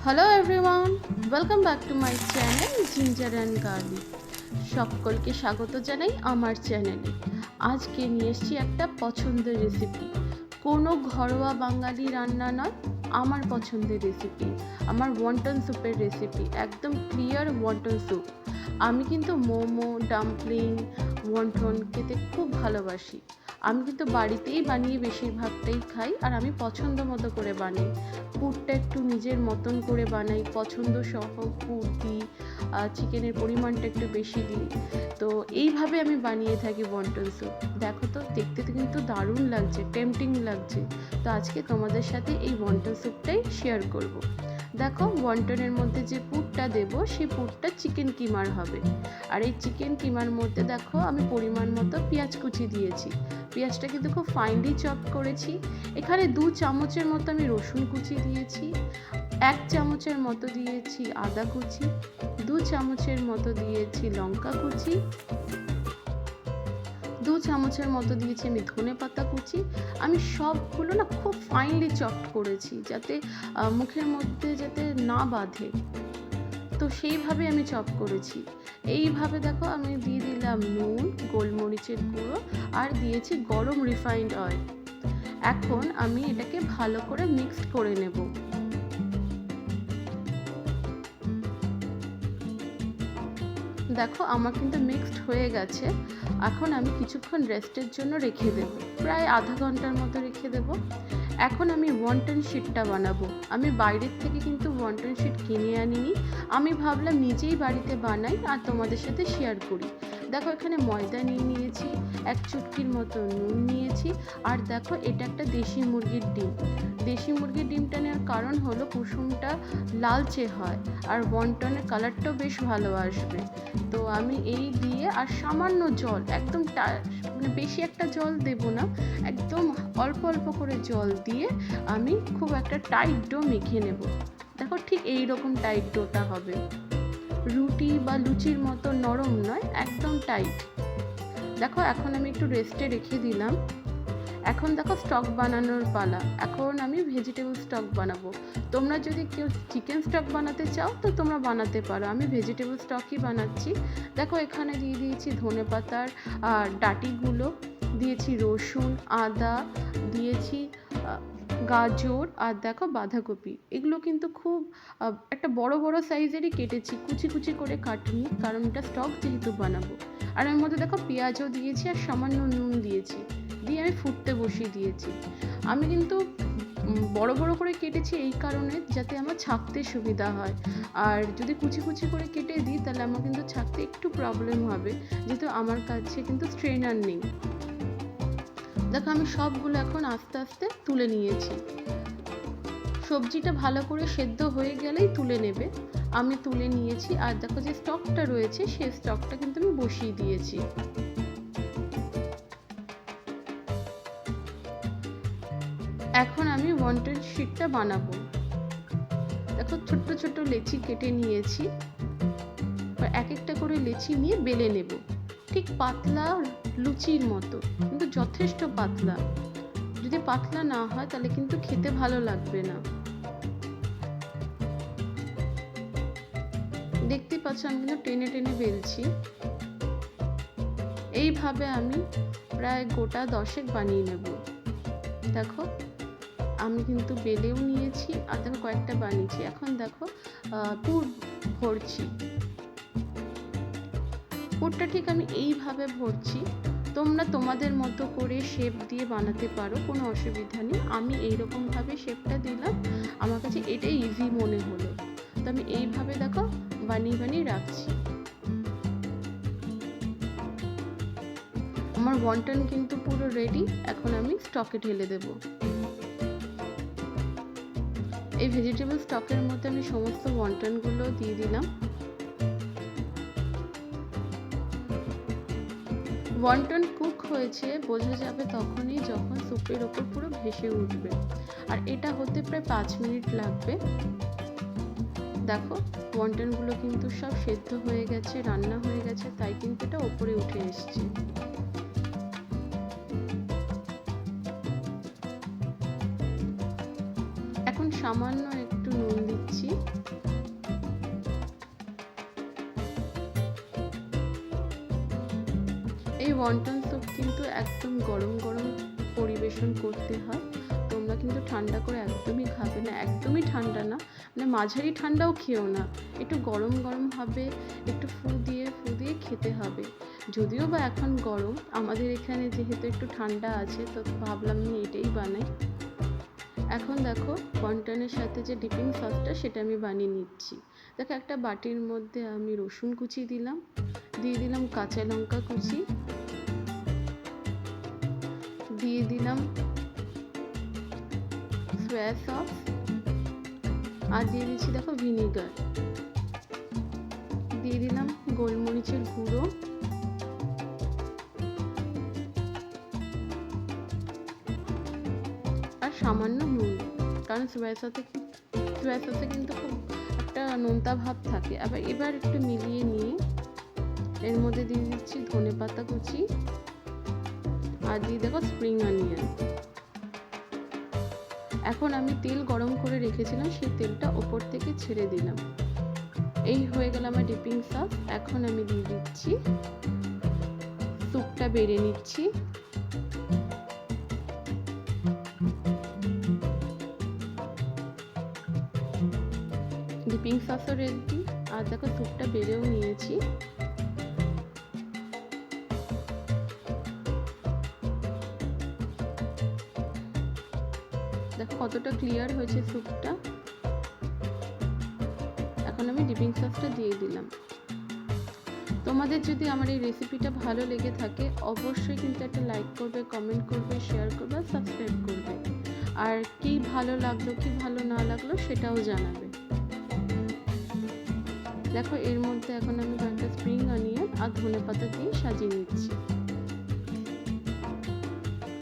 Hello everyone, welcome back to my channel ginger and garlic. সকলকে স্বাগত জানাই আমার চ্যানেলে। আজকে নিয়ে এসেছি একটা পছন্দের রেসিপি, কোনো ঘরোয়া বাঙালি রান্না নয়, আমার পছন্দের রেসিপি, আমার ওয়ান্টন স্যুপের রেসিপি, একদম ক্লিয়ার ওয়ান্টন স্যুপ। আমি কিন্তু মোমো, ডাম্পলিং, ওয়ান্টন খেতে খুব ভালোবাসি। আমি কিন্তু বাড়িতেই বানিয়ে বেশিরভাগটাই খাই, আর আমি পছন্দ মতো করে বানাই। পুরটা একটু নিজের মতন করে বানাই, পছন্দ সহ পুর দিই, চিকেনের পরিমাণটা একটু বেশি দিই। তো এইভাবে আমি বানিয়ে থাকি ওয়ান্টন স্যুপ। দেখো তো, দেখতে তো কিন্তু দারুণ লাগছে, টেম্পটিং লাগছে। তো আজকে তোমাদের সাথে এই ওয়ান্টন স্যুপটাই শেয়ার করব। দেখো, ওয়ান্টনের মধ্যে যে পুরটা দেব সেই পুরটা চিকেন কিমার হবে। আর এই চিকেন কিমার মধ্যে দেখো আমি পরিমাণ মতো পেঁয়াজ কুচি দিয়েছি। পেঁয়াজটা কিন্তু খুব ফাইনলি চপ করেছি। এখানে 2 চামচের মতো আমি রসুন কুচি দিয়েছি, 1 চামচের মতো দিয়েছি আদা কুচি, 2 চামচের মতো দিয়েছি লঙ্কা কুচি, 2 চামচের মতো দিয়েছি আমি ধনে পাতা কুচি। আমি সবগুলো না খুব ফাইনলি চপ করেছি, যাতে মুখের মধ্যে যাতে না বাঁধে, তো সেইভাবে আমি চপ করেছি। এইভাবে দেখো আমি দিয়ে দিলাম নুন, গোলমরিচের গুঁড়ো, আর দিয়েছি গরম রিফাইন্ড অয়েল। এখন আমি এটাকে ভালো করে মিক্সড করে নেব। দেখো আমার কিন্তু মিক্সড হয়ে গেছে। এখন আমি কিছুক্ষণ রেস্টের জন্য রেখে দেব, প্রায় আধা ঘন্টার মতো রেখে দেব। এখন আমি ওয়ান্টন শিটটা বানাবো। আমি বাইরের থেকে কিন্তু ওয়ান্টন শিট কিনে আনিনি, আমি ভাবলাম নিজেই বাড়িতে বানাই আর তোমাদের সাথে শেয়ার করি। দেখো এখানে ময়দা নিয়ে নিয়েছি, 1 চুটকির মতো নুন নিয়েছি, আর দেখো এটা একটা দেশি মুরগির ডিম। দেশি মুরগির ডিমটা নেওয়ার কারণ হলো কুসুমটা লালচে হয়, আর ওয়ান্টনের কালারটাও বেশ ভালো আসবে। তো আমি এই দিয়ে আর সামান্য জল, একদম মানে বেশি একটা জল দেব না, একদম অল্প অল্প করে জল দিয়ে আমি খুব একটা টাইট ডো মেখে নেব। দেখো ঠিক এই রকম টাইট ডোটা হবে, রুটি বা লুচির মতো নরম নয়, একদম টাইট। দেখো এখন আমি একটু রেস্টে রেখে দিলাম। এখন দেখো স্টক বানানোর পালা। এখন আমি ভেজিটেবল স্টক বানাবো। তোমরা যদি কেউ চিকেন স্টক বানাতে চাও তো তোমরা বানাতে পারো, আমি ভেজিটেবল স্টকই বানাচ্ছি। দেখো এখানে দিয়ে দিয়েছি ধনে পাতার ডাঁটিগুলো, দিয়েছি রসুন, আদা, দিয়েছি গাজর, আর দেখো বাঁধাকপি। এগুলো কিন্তু খুব একটা বড় বড় সাইজেরই কেটেছি, কুচি কুচি করে কাটিনি, কারণ এটা স্টক যেহেতু বানাবো। আর এর মধ্যে দেখো পেঁয়াজও দিয়েছি আর সামান্য নুন দিয়েছি, দিয়ে আমি ফুটতে বসিয়ে দিয়েছি। আমি কিন্তু বড় বড় করে কেটেছি এই কারণে যাতে আমার ছাকতে সুবিধা হয়, আর যদি কুচি কুচি করে কেটে দিই তাহলে আমার কিন্তু ছাকতে একটু প্রবলেম হবে, যেহেতু আমার কাছে কিন্তু স্ট্রেনার নেই। দেখো আমি সবগুলো এখন আস্তে আস্তে তুলে নিয়েছি। সবজিটা ভালো করে সেদ্ধ হয়ে গেলেই তুলে নেবে। আমি তুলে নিয়েছি, আর দেখো যে স্টকটা রয়েছে সেই স্টকটা কিন্তু আমি বসিয়ে দিয়েছি। এখন আমি ওয়ান্টন শিটটা বানাবো। দেখো ছোট্ট ছোট্ট লেচি কেটে নিয়েছি, এক একটা করে লেচি নিয়ে বেলে নেব, ঠিক পাতলা লুচির মতো, কিন্তু যথেষ্ট পাতলা। যদি পাতলা না হয় তাহলে কিন্তু খেতে ভালো লাগবে না। দেখতে পাচ্ছ আমি কিন্তু টেনে টেনে বেলছি। এইভাবে আমি প্রায় গোটা 10 বানিয়ে নেব। দেখো আমি কিন্তু বেলেও নিয়েছি, আর দেখো কয়েকটা বানিয়েছি। এখন দেখো পুর ভরছি। পুরটা ঠিক আমি এইভাবে ভরছি। তোমরা তোমাদের মতো করে শেপ দিয়ে বানাতে পারো, কোনো অসুবিধা নেই। আমি এইরকমভাবে শেপটা দিলাম, আমার কাছে এটাই ইজি মনে হলো, তো আমি এইভাবে দেখো বানিয়ে বানিয়ে রাখছি। আমার ওয়ান্টন কিন্তু পুরো রেডি। এখন আমি স্টকে ঢেলে দেব। এই ভেজিটেবল স্টকের মধ্যে আমি সমস্ত ওয়ান্টনগুলো দিয়ে দিলাম। ওয়ান্টন কুক হয়েছে বোঝা যাবে তখনই যখন স্যুপের ওপর পুরো ভেসে উঠবে, আর এটা হতে প্রায় 5 মিনিট লাগবে। দেখো ওয়ান্টনগুলো কিন্তু সব সেদ্ধ হয়ে গেছে, রান্না হয়ে গেছে, তাই কিন্তু এটা ওপরে উঠে এসছে। এখন সামান্য একটু নুন দিচ্ছি, এই ওয়ান্টন স্যুপ কিন্তু একদম গরম গরম পরিবেশন করতে হয়। তোমরা কিন্তু ঠান্ডা করে একদমই খাবে না, একদমই ঠান্ডা না, মানে মাঝারি ঠান্ডাও খেও না, একটু গরম গরম হবে, একটু ফু দিয়ে খেতে হবে। যদিও বা এখন গরম, আমাদের এখানে যেহেতু একটু ঠান্ডা আছে তো ভাবলাম আমি এটাই বানাই। এখন দেখো ওয়ান্টনের সাথে যে ডিপিং সসটা সেটা আমি বানিয়ে নিচ্ছি। দেখো একটা বাটির মধ্যে আমি রসুন কুচি দিলাম, দিয়ে দিলাম কাঁচা লঙ্কা কুচি, দিয়ে দিলাম সয়া সস, আর দিয়ে দিচ্ছি দেখো ভিনিগার, দিয়ে দিলাম গোলমরিচের গুঁড়ো, আর সামান্য নুন, কারণ সয়া সসে কিন্তু খুব একটা নোনতা ভাব থাকে। এবার একটু মিলিয়ে নিয়ে এর মধ্যে দিয়ে দিচ্ছি ধনেপাতা কুচি, আর দিয়ে দেখো স্প্রিং অনিয়ন। এখন আমি তেল গরম করে রেখেছিলাম, সেই তেলটা ওপর থেকে ছেড়ে দিলাম। এই হয়ে গেল আমার ডিপিং সস। এখন আমি দিয়ে দিচ্ছি স্যুপটা, বেড়ে নিচ্ছি। ডিপিং সসও রেডি, আর দেখো স্যুপটা বেড়েও নিয়েছি। দেখো কতটা ক্লিয়ার হয়েছে স্যুপটা। এখন আমি ডিপিং সসটা দিয়ে দিলাম। তোমাদের যদি আমার এই রেসিপিটা ভালো লেগে থাকে অবশ্যই কিন্তু একটা লাইক করবে, কমেন্ট করবে, শেয়ার করবে, সাবস্ক্রাইব করবে। আর কি ভালো লাগলো কি ভালো না লাগলো সেটাও জানাবে। দেখো এর মধ্যে এখন আমি কয়েকটা স্প্রিং অনিয়ন আর ধনেপাতা দিয়ে সাজিয়ে নিচ্ছি।